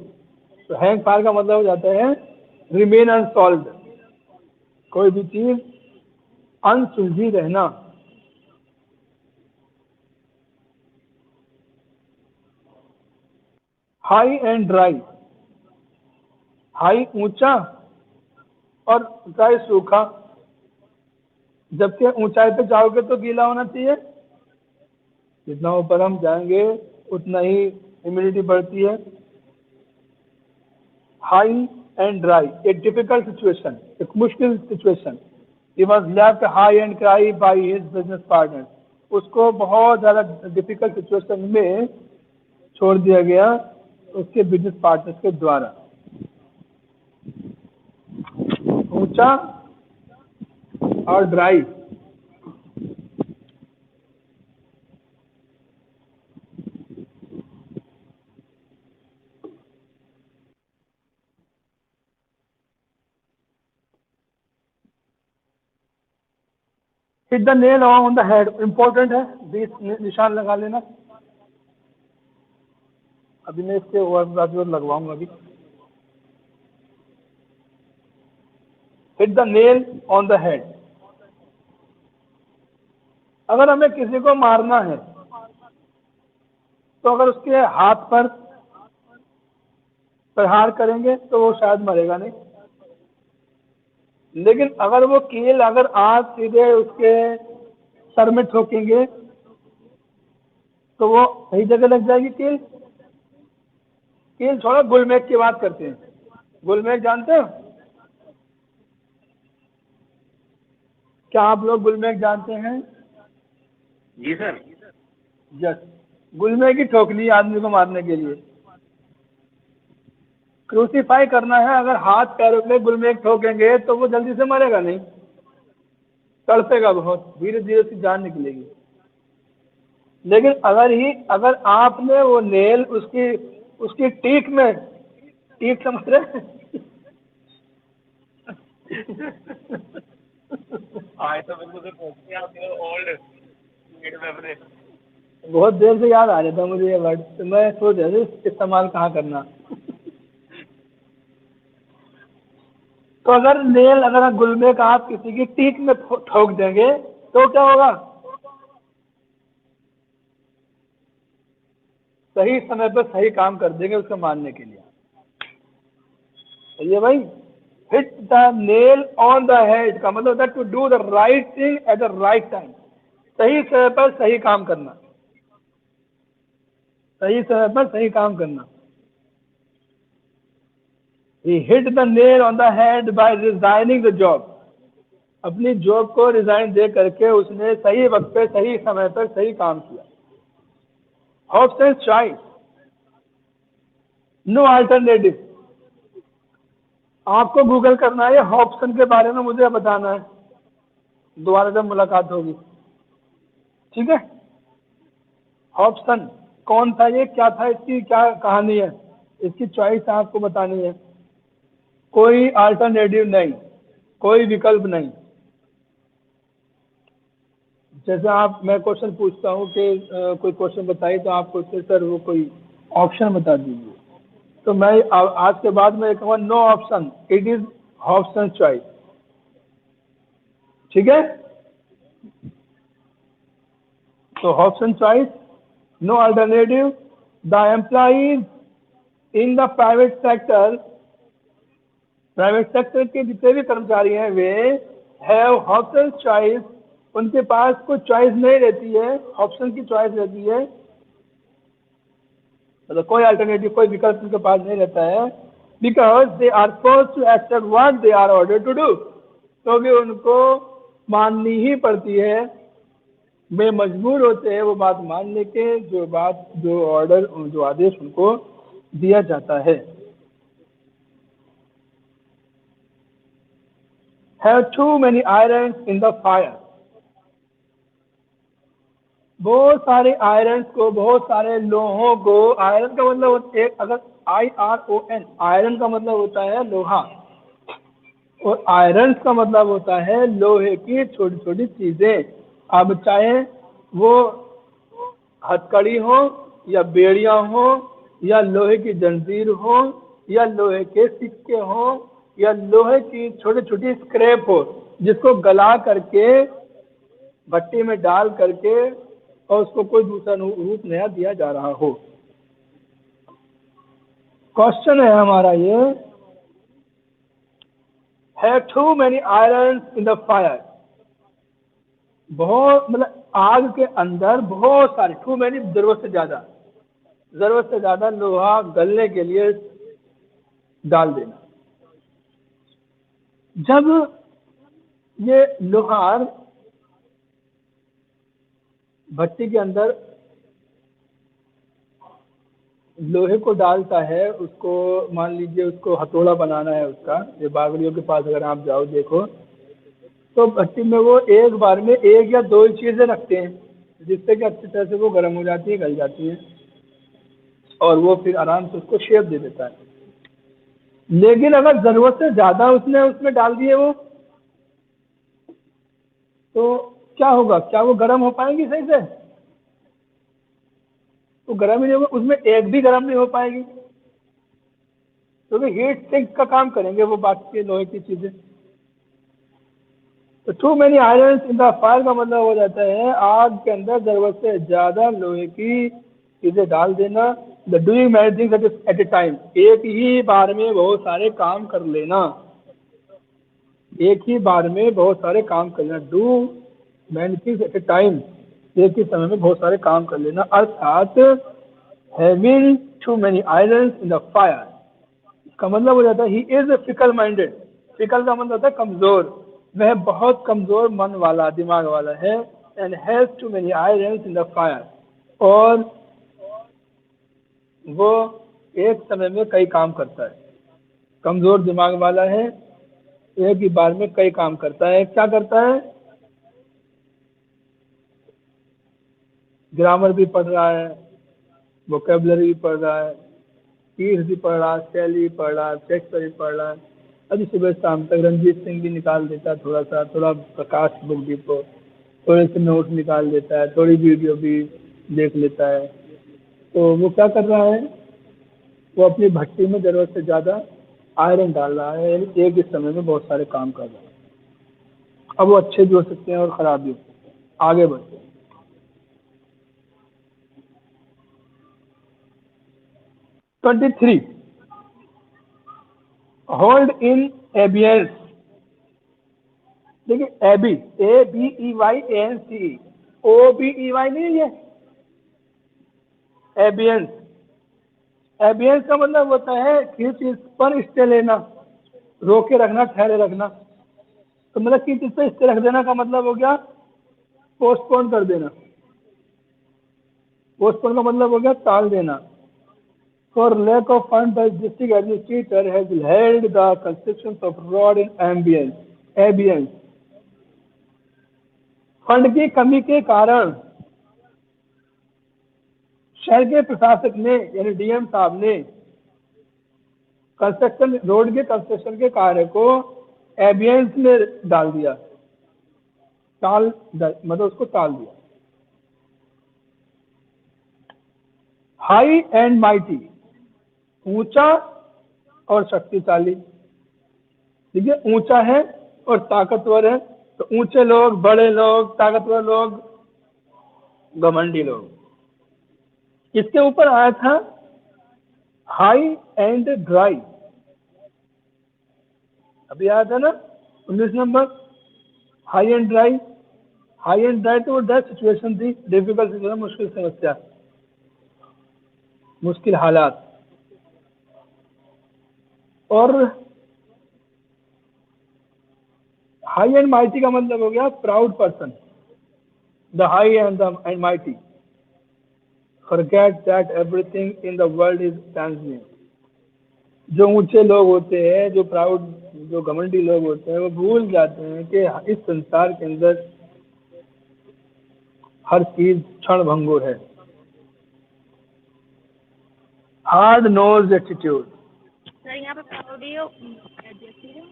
तो हैंग फायर का मतलब हो जाता है रिमेन अनसॉल्व्ड, कोई भी चीज अनसुलझी रहना। हाई एंड ड्राई, हाई ऊंचा और ड्राई सूखा। जबकि ऊंचाई पे जाओगे तो गीला होना चाहिए, जितना ऊपर हम जाएंगे उतना ही ह्यूमिडिटी बढ़ती है। हाई एंड ड्राई, एक डिफिकल्ट सिचुएशन, एक मुश्किल situation. He was left high and dry by his business partner. उसको बहुत ज़्यादा डिफिकल्ट सिचुएशन में छोड़ दिया गया उसके बिजनेस पार्टनर के द्वारा। ऊंचा और dry, hit the nail on the head, important है, 20 निशान लगा लेना। अभी मैं इसके और लगवाऊंगा अभी। Hit the nail on the head. अगर हमें किसी को मारना है तो अगर उसके हाथ पर प्रहार करेंगे तो वो शायद मरेगा नहीं, लेकिन अगर वो कील अगर आप सीधे उसके सर में ठोकेंगे तो वो सही जगह लग जाएगी कील। कील छोड़ो, गुलमेग की बात करते हैं। गुलमेग जानते हो? क्या आप लोग गुलमेग जानते हैं? जी सर। यस, गुलमेग ही ठोकनी है आदमी को मारने के लिए। क्रूसीफाई करना है, अगर हाथ पैरों में गुलमेग ठोकेंगे तो वो जल्दी से मरेगा नहीं, तड़पेगा बहुत, धीरे धीरे उसकी जान निकलेगी। लेकिन अगर आपने वो नेल उसकी उसकी टीक में, टीक समझ रहे? आज तो बिल्कुल सर पहुंचते हैं आपके ओल्ड मेमोरी। बहुत देर से याद आ रहा था मुझे ये वर्ड, तो मैं सोच रहा था इस्तेमाल कहाँ करना। तो अगर नेल, अगर गुलमेग आप किसी की टीक में ठोक देंगे तो क्या होगा? सही समय पर सही काम कर देंगे उसको मारने के लिए। ये भाई, hit the nail on the head का मतलब होता है to do the right thing at the right time. सही समय पर सही काम करना, सही समय पर सही काम करना। He hit the nail on the head by resigning the job। अपनी जॉब को रिजाइन दे करके उसने सही वक्त पे सही समय पर सही काम किया। Hobson's choice, no alternative. आपको गूगल करना है, हॉब्सन के बारे में मुझे बताना है, दोबारा जब मुलाकात होगी, ठीक है? हॉब्सन कौन था, ये क्या था, इसकी क्या कहानी है, इसकी चॉइस आपको बतानी है। कोई अल्टरनेटिव नहीं, कोई विकल्प नहीं। जैसे मैं क्वेश्चन पूछता हूँ कि कोई क्वेश्चन बताइए, तो आप पूछते सर वो कोई ऑप्शन बता दीजिए, तो मैं आज के बाद में कहूँगा no option, it is Hobson choice. ठीक है? तो Hobson choice, no alternative. The employees in the private sector, private sector के जितने भी कर्मचारी हैं वे हैव हॉब्सन चॉइस, उनके पास कोई चॉइस नहीं रहती है, ऑप्शन की चॉइस रहती है, मतलब कोई अल्टरनेटिव, कोई विकल्प उनके पास नहीं रहता है। Because they are forced to accept what they are order to do, क्योंकि उनको माननी ही पड़ती है, वे मजबूर होते हैं वो बात मानने के, जो ऑर्डर, जो आदेश उनको दिया जाता है। Have too many irons in the fire, बहुत सारे आयरन को, बहुत सारे लोहों को, आयरन का मतलब एक, अगर IRON, आयरन का मतलब होता है लोहा, और आयरन का मतलब होता है लोहे की छोटी छोटी चीजें। अब चाहे वो हथकड़ी हो, या बेड़ियां हो, या लोहे की जंजीर हो, या लोहे के सिक्के हो, या लोहे की छोटी छोटी स्क्रैप हो, जिसको गला करके भट्टी में डाल करके और उसको कोई दूसरा रूप नया दिया जा रहा हो। क्वेश्चन है हमारा ये, have too many iron in the fire, बहुत मतलब आग के अंदर बहुत सारे, टू मेनी जरूरत से ज्यादा लोहा गलने के लिए डाल देना। जब ये लोहार भट्टी के अंदर लोहे को डालता है, उसको मान लीजिए उसको हथौड़ा बनाना है उसका, ये बागड़ियों के पास अगर आप जाओ देखो तो भट्टी में वो एक बार में एक या दो ही चीजें रखते हैं, जिससे कि अच्छी तरह से वो गर्म हो जाती है, गल जाती है, और वो फिर आराम से उसको शेप दे देता है। लेकिन अगर जरूरत से ज्यादा उसने उसमें डाल दिए वो, तो क्या होगा, क्या वो गर्म हो पाएंगी सही से? वो गर्म ही नहीं होगा, उसमें एक भी गर्म नहीं हो पाएगी, क्योंकि हीट सिंक का काम करेंगे वो बाकी के लोहे की चीजें। तो too many iron in the fire का मतलब हो जाता है आग के अंदर जरूरत से ज्यादा लोहे की चीजें डाल देना। The doing many things at A time, एक ही बार में बहुत सारे काम कर लेना, एक ही बार में बहुत सारे काम कर लेना। Do many things at A time, एक ही समय में बहुत सारे काम कर लेना, अर्थात having too many iron in the fire का मतलब हो जाता है he is fickle minded. Fickle का मतलब होता है कमजोर, वह बहुत कमजोर मन वाला, दिमाग वाला है। And has too many iron in the fire, और वो एक समय में कई काम करता है। कमजोर दिमाग वाला है, एक ही बार में कई काम करता है। क्या करता है? ग्रामर भी पढ़ रहा है, वोकेबलरी भी पढ़ रहा है, कीट्स भी पढ़ रहा है, शैली भी पढ़ रहा है, शेक्सपियर भी पढ़ रहा है। अभी सुबह शाम तक रंजीत सिंह भी निकाल देता है, थोड़ा प्रकाश बुक डिपो, थोड़े से नोट निकाल देता है, थोड़ी वीडियो भी देख लेता है। तो वो क्या कर रहा है? वो अपनी भट्टी में जरूरत से ज़्यादा आयरन डाल रहा है, यानी एक ही समय में बहुत सारे काम कर रहा है। अब वो अच्छे भी हो सकते हैं और ख़राब भी हो सकते हैं। आगे बढ़ते हैं। 23 होल्ड इन एबियंस। देखिए एबी, ABEYANCE, OBEY नहीं है, एबियंस। एबियंस का मतलब होता है किसी चीज पर स्टे लेना, रोके रखना, ठहरे रखना। तो मतलब किसी चीज पर स्टे रख देना का मतलब हो गया पोस्टपोन कर देना। पोस्टपोन का मतलब हो गया टाल देना। For lack of funds, the district administrator has held the construction of road in abeyance. Fund की कमी के कारण शहर के प्रशासक ने, यानी डीएम साहब ने, कंस्ट्रक्शन, रोड के कंस्ट्रक्शन के कार्य को एबियंस में डाल दिया, मतलब उसको टाल दिया। हाई एंड माइटी, ऊंचा और शक्तिशाली। ठीक है, ऊंचा है और ताकतवर है। तो ऊंचे लोग, बड़े लोग, ताकतवर लोग, घमंडी लोग। इसके ऊपर आया था हाई एंड ड्राई, अभी आया था ना 19 number, high and dry. High and dry तो वो ड्राई सिचुएशन थी, डिफिकल्ट सिचुएशन, मुश्किल समस्या, मुश्किल हालात। और हाई एंड माइटी का मतलब हो गया proud person. The high and mighty forget that everything in the world is transient. जो ऊंचे लोग होते हैं, जो प्राउड, जो घमंडी लोग होते हैं, वो भूल जाते हैं कि इस संसार के अंदर हर चीज क्षण भंगुर है। Hard nose attitude. सर यहाँ पे प्राउडियो एडजेक्टिव है।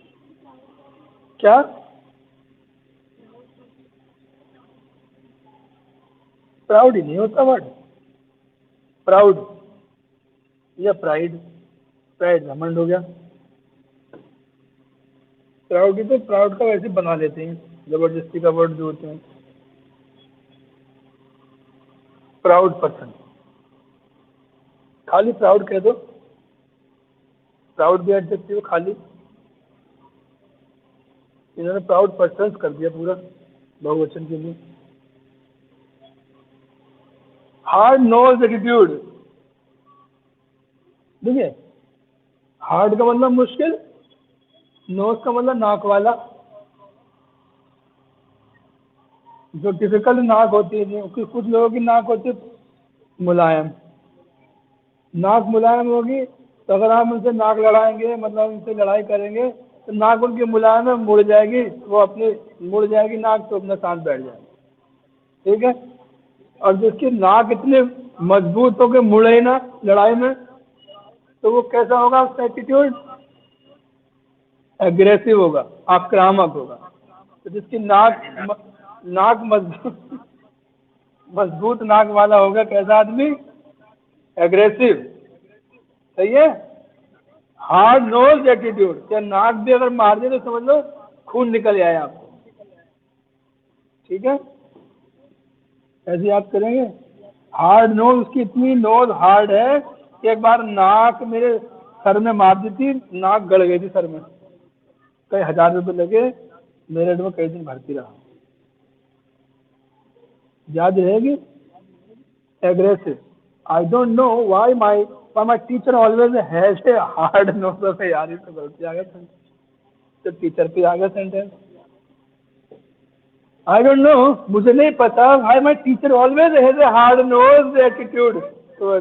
क्या? प्राउड ही नहीं होता वर्ड, प्राउड या प्राइड। प्राइड घमंड हो गया, प्राउड ही तो प्राउड का वैसे बना लेते हैं, जबरदस्ती का वर्ड जो होते हैं। प्राउड पर्सन, खाली प्राउड कह दो, प्राउड भी एडजेक्टिव खाली। इन्होंने प्राउड पर्सन कर दिया पूरा बहुवचन के लिए। हार्ड नोज एटीट्यूड, देखिए हार्ड का मतलब मुश्किल, नोज का मतलब नाक वाला। जो डिफिकल्ट नाक होती है, कुछ लोगों की नाक होती है मुलायम। नाक मुलायम होगी तो अगर आप उनसे नाक लड़ाएंगे, मतलब उनसे लड़ाई करेंगे, तो नाक उनकी मुलायम है, मुड़ जाएगी, वो अपनी मुड़ जाएगी नाक, तो अपना साथ बैठ जाएगी। ठीक है। और जिसकी नाक इतनी मजबूत हो के मुड़े ही ना लड़ाई में, तो वो कैसा होगा उसका एटीट्यूड? एग्रेसिव होगा, आक्रामक होगा। तो जिसकी नाक नाक मजबूत मजबूत नाक वाला होगा कैसा आदमी? एग्रेसिव। सही है। हार्ड नोज एटीट्यूड, क्या नाक भी अगर मार दे तो समझ लो खून निकल जाए आपको। ठीक है, ऐसे याद करेंगे। हार्ड नोज, उसकी इतनी नोज हार्ड है कि एक बार नाक मेरे सर में मार दी थी, नाक गड़ गई थी सर में, कई 1000 रुपए लगे, मेरठ में कई दिन भर्ती रहा। याद रहेगी। Aggressive. I don't know why my teacher always has a hard nose. यार ये तो गलती आ गया, तो टीचर पे आ गया सेंटेंस। आई डोंट नो, मुझे नहीं पता, why my teacher always has a hard nose attitude. तो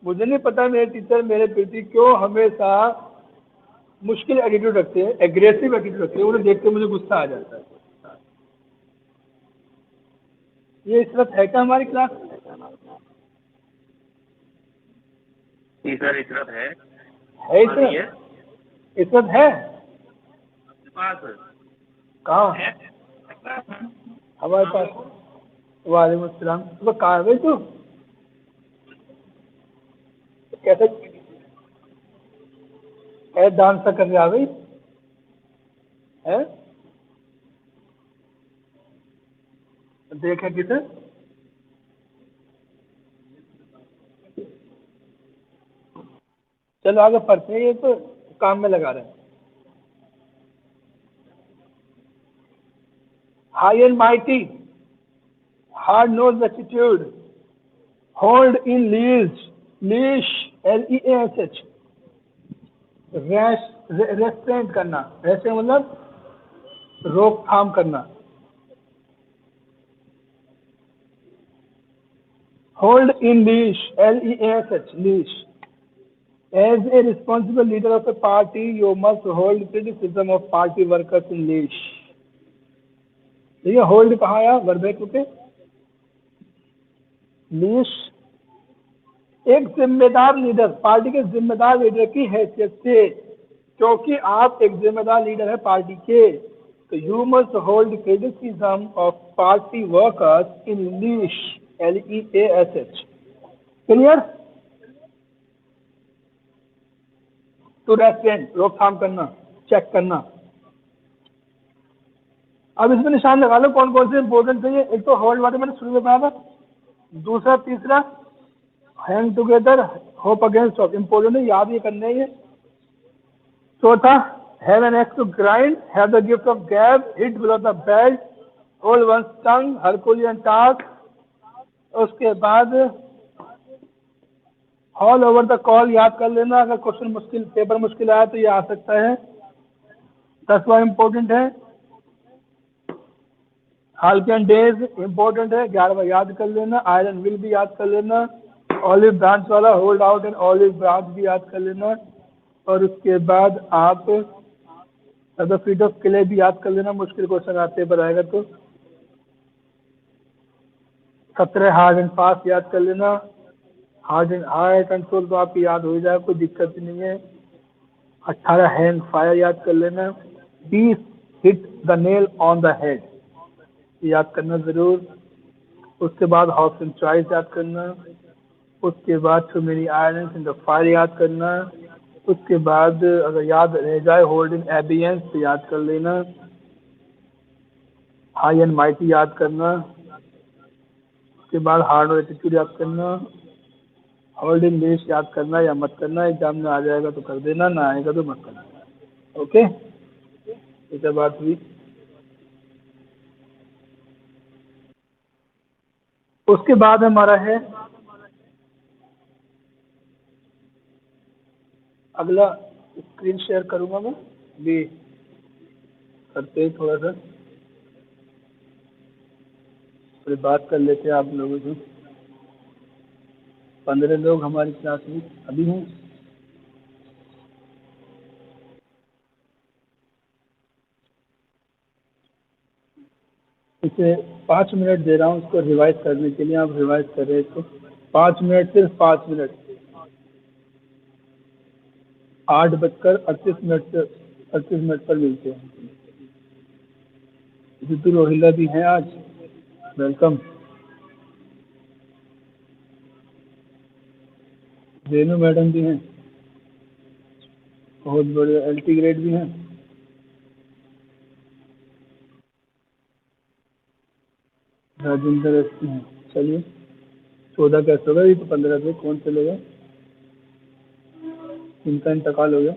मुझे नहीं पता मेरे टीचर मेरे प्रति क्यों हमेशा मुश्किल एटीट्यूड रखते हैं, एग्रेसिव एटीट्यूड रखते हैं, उन्हें देख के मुझे गुस्सा आ जाता है। ये इस वक्त है क्या हमारी क्लास? जी सर, इतना है इस वक्त है पास कहाँ? है हमारे पास। वालेकुम अस्सलाम। तो कहाँ है भाई तू? कैसे डांस सा कर रहा है भाई? है देखे किसे? चलो आगे पढ़ते हैं, ये तो काम में लगा रहे हैं। High and mighty, hard nose attitude, hold in lease, leash LEASH, restraint करना, ऐसे मतलब रोकथाम करना। Hold in leash LEASH, leash. As a responsible leader of a party, you must hold criticism of party workers in leash. ठीक है, hold कहाँ आया? Verb है क्योंकि लीश। एक जिम्मेदार लीडर, पार्टी के जिम्मेदार लीडर की हैसियत से, क्योंकि आप एक जिम्मेदार लीडर है पार्टी के, तो you must hold criticism of party workers in leash LEASH। Clear? To restraint, रोकथाम करना, चेक करना। अब इसमें निशान लगा लो कौन कौन से इंपोर्टेंट चाहिए। एक तो होल्ड वाले मैंने शुरू में बताया था, दूसरा तीसरा hang together, hope against of, important है, याद ये करने हैं ये। चौथा have an axe to grind, have the gift of gab, hit below the belt, hold one's tongue, Herculean task. उसके बाद ऑल ओवर द कॉल याद कर लेना, अगर क्वेश्चन मुश्किल, पेपर मुश्किल आया तो ये आ सकता है। 10वां इंपॉर्टेंट है। हाल्कियन डेज इंपॉर्टेंट है, 11वां याद कर लेना। आयरन विल भी याद कर लेना। ऑलिव ब्रांच वाला hold out and olive branch भी याद कर लेना। और उसके बाद आप द फीट ऑफ क्ले भी याद कर लेना, मुश्किल क्वेश्चन आते पर आएगा तो। 17 हार्ड एंड फास्ट याद कर लेना। हार्ड एंड हाई कंट्रोल तो आपकी याद हो जाएगा, कोई दिक्कत नहीं है। 18 हैंड फायर याद कर लेना। 20 hit the nail on the head याद करना जरूर। उसके बाद हॉब्स एंड चॉइस याद करना। उसके बाद too many irons in the fire याद करना। उसके बाद अगर याद रह जाए होल्ड इन एबियंस तो याद कर लेना। हाई एंड माइटी याद करना। उसके बाद हार्ड और एटीट्यूड याद करना। होल्ड इन लिस्ट याद करना या मत करना, एग्जाम में आ जाएगा तो कर देना, ना आएगा तो मत करना। ओके, ये बात हुई। उसके बाद हमारा है अगला, स्क्रीन शेयर करूंगा मैं भी, करते हैं थोड़ा सा, फिर बात कर लेते हैं आप लोगों से। 15 लोग हमारी क्लास में अभी हैं। इसे 5 मिनट दे रहा हूँ उसको रिवाइज करने के लिए, आप रिवाइज कर रहे हैं इसको 5 मिनट, सिर्फ 5 मिनट। 8:38 से 38 मिनट पर मिलते हैं। ऋतु रोहिला भी हैं आज, वेलकम। रेनू मैडम भी हैं, बहुत बढ़िया। एल्टी ग्रेड भी हैं। राजेंद्र एस हैं। चलिए 14 कैसे होगा, ये तो 15 पे कौन चलेगा, इनका इंतकाल हो गया।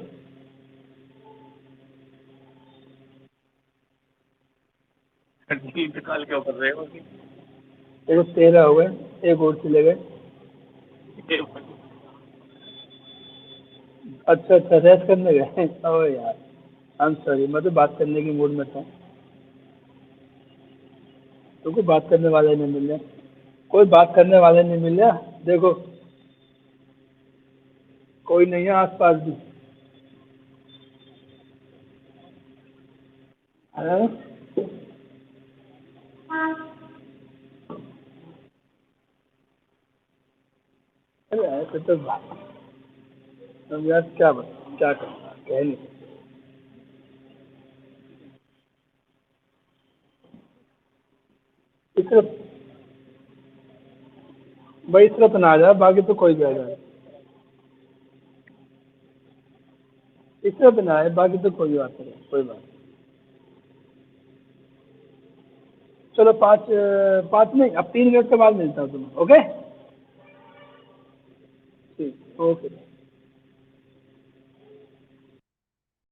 इंतकाल क्यों कर रहे हो? देखो 13 हो गए, एक और चले गए। अच्छा अच्छा, रेस्ट करने गए। ओ यार, आई एम सॉरी, मैं तो बात करने की मूड में था। तो कोई बात करने वाला ही नहीं मिल रहा, कोई बात करने वाला नहीं मिल रहा। देखो कोई नहीं है आसपास भी। हैं? अरे ऐसे तो अब यार क्या बता, क्या करना, कह नहीं सकते। इस तरफ भाई, इस तरफ ना आ जाए, बाकी तो कोई भी आ जाए। इस तरफ ना आए, बाकी तो कोई बात नहीं, कोई बात नहीं। चलो 5 नहीं, अब 3 मिनट के बाद मिलता हूँ तुम्हें। ओके ठीक, ओके।